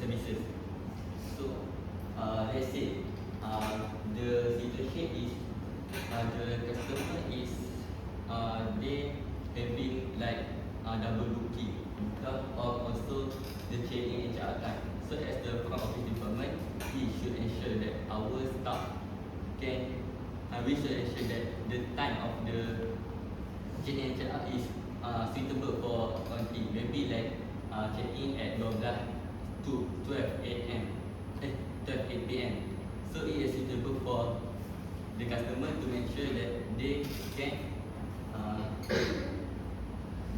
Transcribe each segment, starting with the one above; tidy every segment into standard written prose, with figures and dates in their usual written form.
services. So let's say the situation is the customer is they having like double booking because or also the check-in and check-out time. So as the front office department, we should ensure that our staff can we should ensure that the time of the check-in and check-out is suitable for accounting. Maybe like check-in at 12 to 12 a.m. 12 p.m. So it is suitable for the customer to make sure that uh,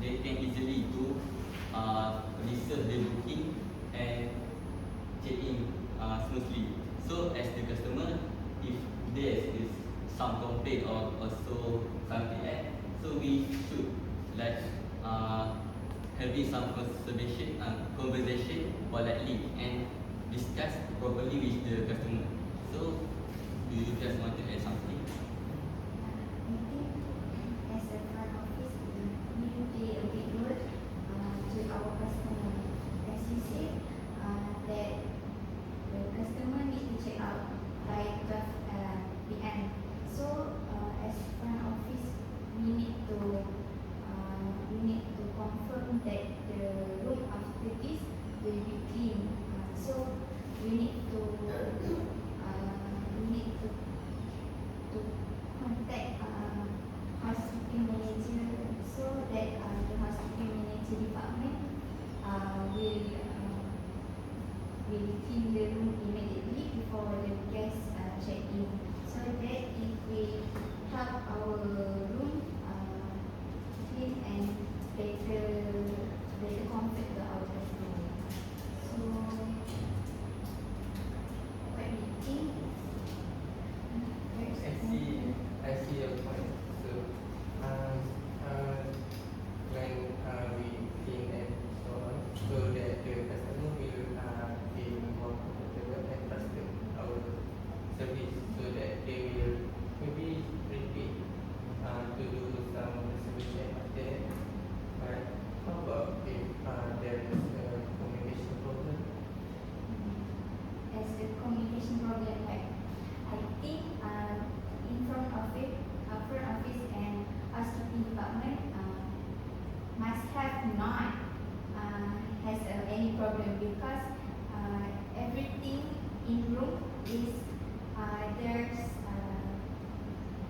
they can easily do reserve the booking and check in smoothly. So as the customer, if there is some complaint or also something else, so we should like having some conversation politely and discuss properly with the customer. So do you just want to add something? I think as a front office, we need to play a big role to our customer. As you said, that the customer need to check out by 12 p.m. So as front office, we need to confirm that the room after this will be clean. So we need to contact housekeeping manager so that the housekeeping manager department will clean the room immediately before the guests check in. So that if we help our room clean and better comfort to our customer. So what do you think? I see your point. So, when we clean and so on, so that the customer will feel more comfortable and trusted our service, so that they will maybe repeat to do some reservation after that. But how about if there is a communication problem? As the communication problem, like I think in front office and housekeeping department must have not has any problem because everything in room is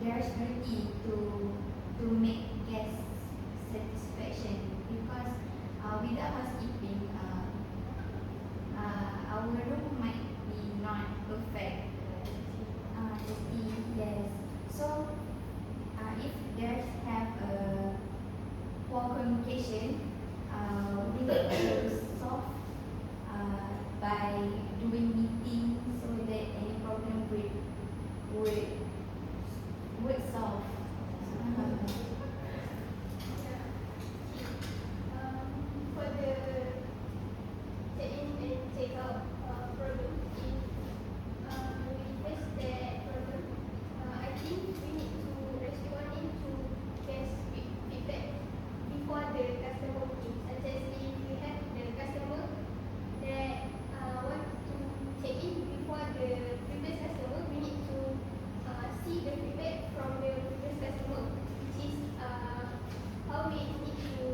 there's duty to make guest satisfaction because without housekeeping our room might be not perfect. Yes. So if there's have a poor communication, we need to solve by doing meeting so that any problem would solve. For the check-in and check-out problem, if we face that problem, I think we need to respond into guest feedback before the customer booking. Such as if we have the customer that want to check in before the previous customer, we need to see the feedback from the previous customer, which is how we need to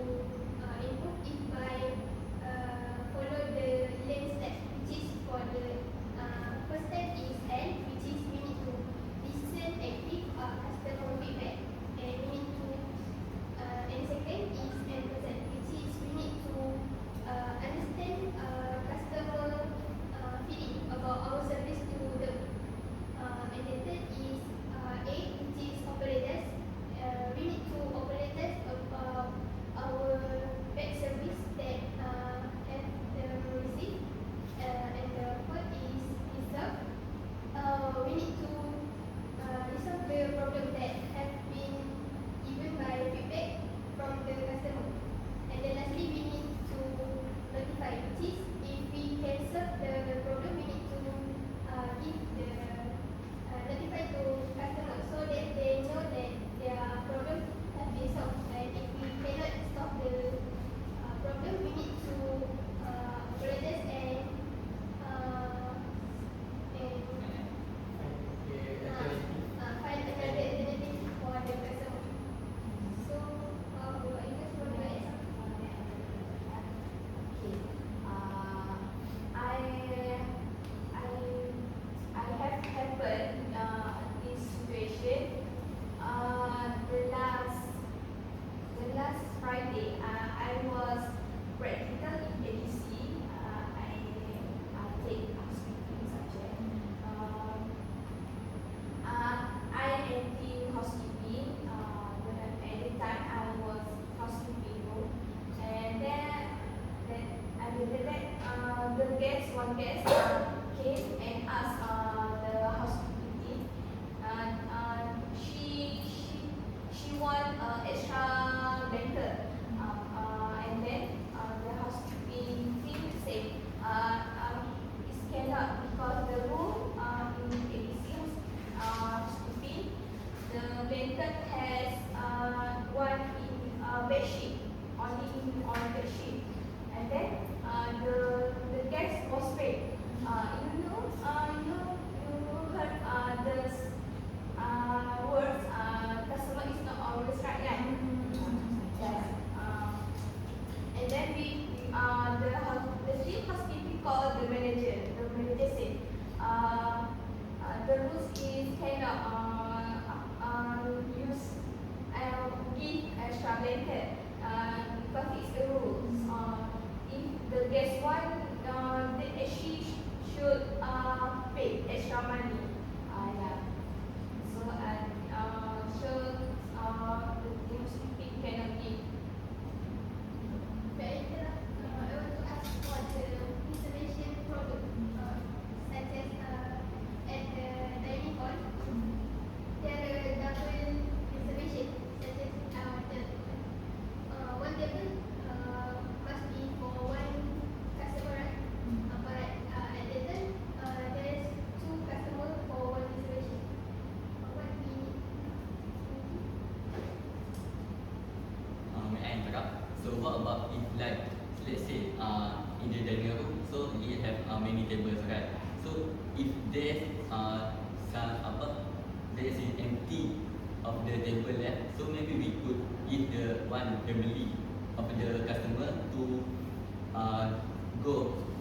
improve it by follow the lane steps, which is for the one guest came and asked the housekeeping team, she want extra blanket, and then the housekeeping team said it cannot because the room in ABC's housekeeping, the blanket has one in bedsheet, only in on bedsheet, and then the guest was paid. You heard the words customer is not always right, kan? Yes. And then the chief housekeeping called the manager. The manager said, the rules is cannot use give extra blanket because it's the rules. If the guest want, then she should pay extra money. Yeah. So the housekeeping cannot give. Baik, I want to ask for the reservation product, such as at the dining hall, there are double reservation, such as one table must be for one customer, right? But at the time, there is two customer for one reservation. What we need? May I interrupt? So what about if like let's say in the dining room, so it have many tables, right? So if there's there's an empty of the table left, so maybe we could give the one family of the customer to go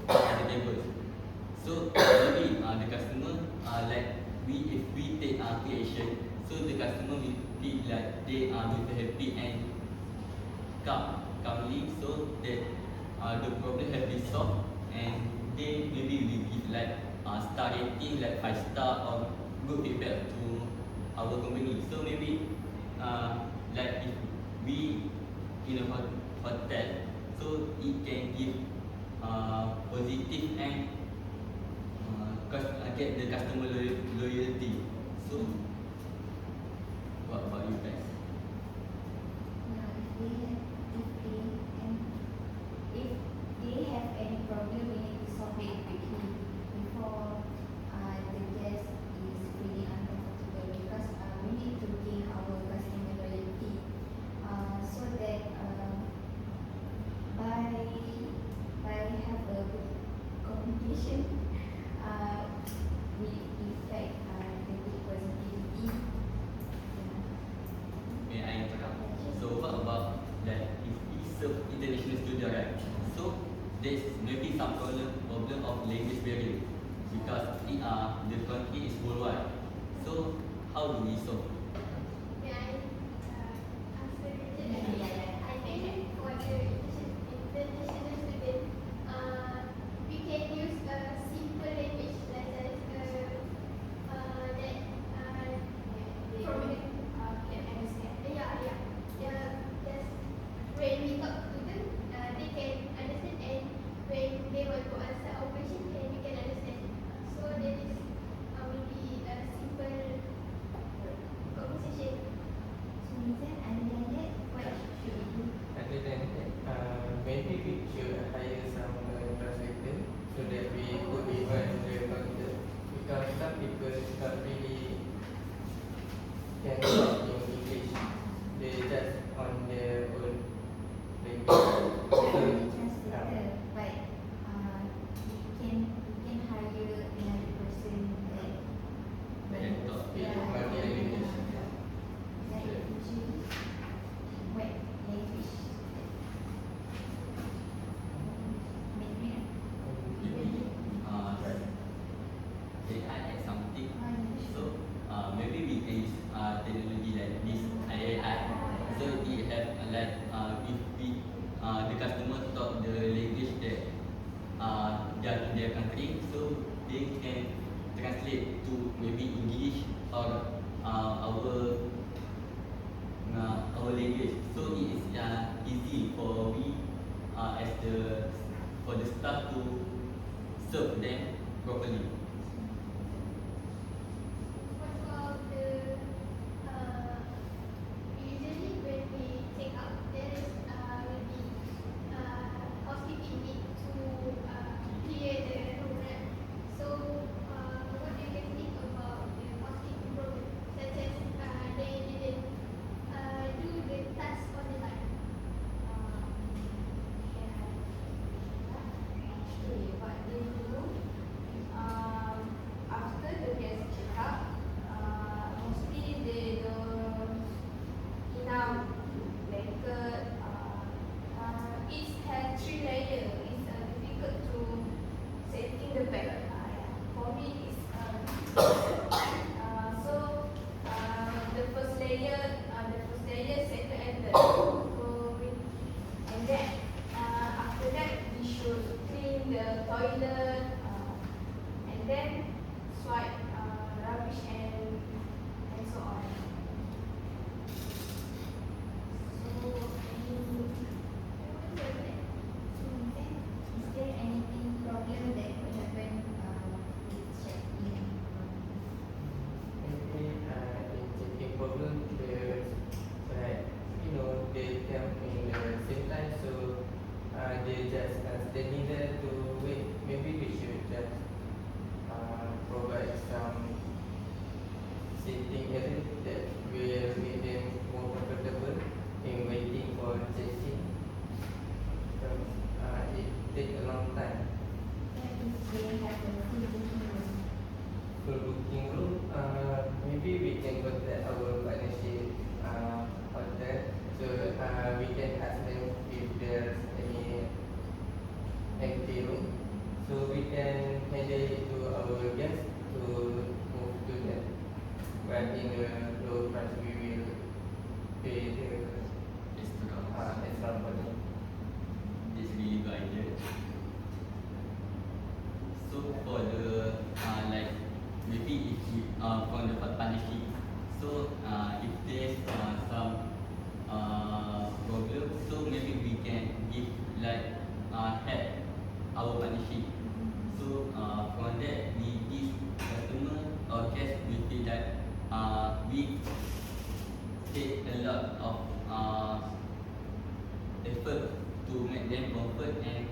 at the tables. So maybe the customer like if we take action, so the customer will feel like they will be happy and calmly, so that the problem have been solved, and they maybe will give like star rating like 5 star or good feedback to our company. So maybe like if we in a hotel, so it can give positive and get the customer loyalty. So what about you guys? If they have any problem, we need to solve it quickly before the guest is really uncomfortable, because we need to gain our customer loyalty, so that by have a good communication, we effect the good positivity. May I interrupt? So what about like if we serve international student, right? So there's maybe some problem of language barrier because the country is worldwide. So how do we solve? May I answer the question? Yeah. I think for the international student, we can use a simple language like that. From Can understand. just when we talk to them, they can understand, and when they want to answer our question, then we can understand. So that is maybe a simple conversation. So Nizam, other than that, what should we do? Other than that, maybe we should hire some translator so that we could even the concept, because some people not really can talk in English. They just on their own language. So, Translator, but we can hire another person that Can talk in multi-language. like usually what language? Mandarin. Can I add something? So maybe we can use technology like this AI. So it have like if we the customer talk the language that in their country, so they can translate to maybe English or our language. So it is easy for we as the for the staff to serve them properly. What about the usually when we check out, there is will be housekeeping need to clear the room, right? So what do you guys think about the housekeeping problem, such as they didn't do the task on the time? Actually, what they do, after the guest check out, mostly they don't enough blanket. It has 3 layers. It's difficult to setting the bed. For me, it's so the first layer, second and third. And then after that we should clean the toilet and then swipe rubbish and so on. So Is there anything problem that could happen with check-in? Maybe in checking problem, there's like they come in the same time, so they just standing there to wait. Maybe we should just provide some sitting area that will make them more comfortable in waiting for check-in. Because it takes a long time. If they have a full booking room? For booking room, maybe we can contact our partnership hotel, so we can ask them if there's any empty room, so we can handle it to our guests to move to that. But in the low price, we will pay the Extra. extra money. It's really good idea. So for the like maybe if we from the partnership, so if there's some problem, so maybe we can give like help our partnership. So from that we give customer or guest we feel that we take a lot of effort to make them comfort and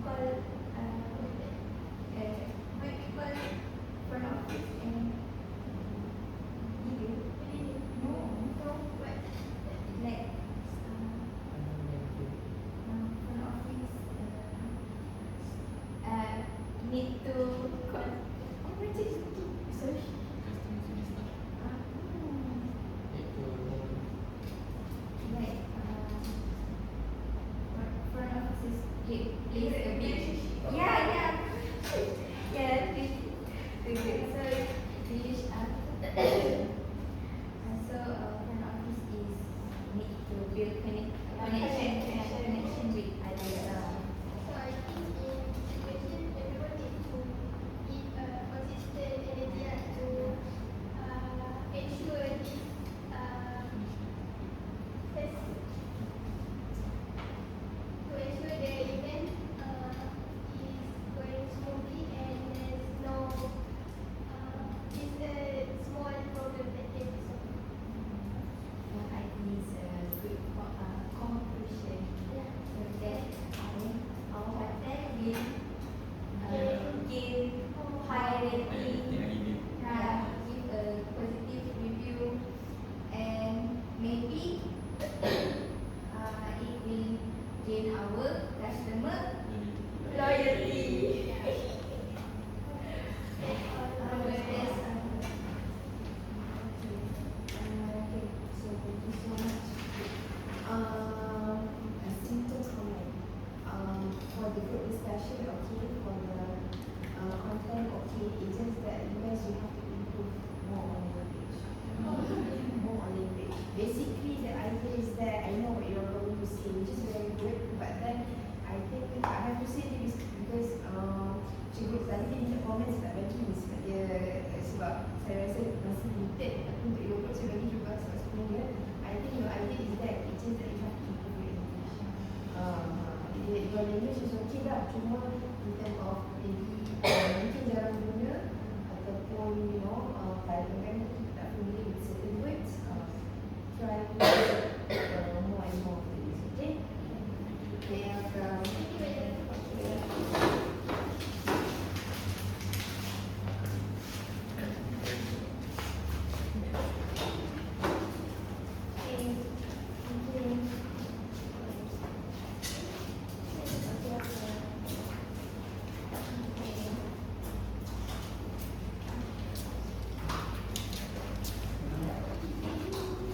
call might we call front office and video? No, What? like front office need to call. Oh, what is it? Sorry. Customer service staff. Itu Like front office plays a big yeah please so British so front office is need to build connection with others So I think in situation everyone needs to be consistent and then to ensure this first to ensure the event is going smoothly and there's no it's a small problem that can be solved. I think it's a good conclusion Yeah. so that our hotel will gain high rating Tengah review. give a positive review and maybe it will gain our customer loyalty. Okay, so thank you so much. A simple comment. For the group discussion, okay, for the content, okay, it's just that you guys will have to improve more on language. More on language. Basically, the idea is that I know what you're going to say, which is very good, but then I think I have to say this because cikgu tadi dia minta komen saya tak bagi sebab dia sebab saya rasa masih limited aku untuk Europe saya bagi juga sebab sebenarnya I think your idea is that it's just that you have to improve your English. Your language is okay lah, cuma in terms of maybe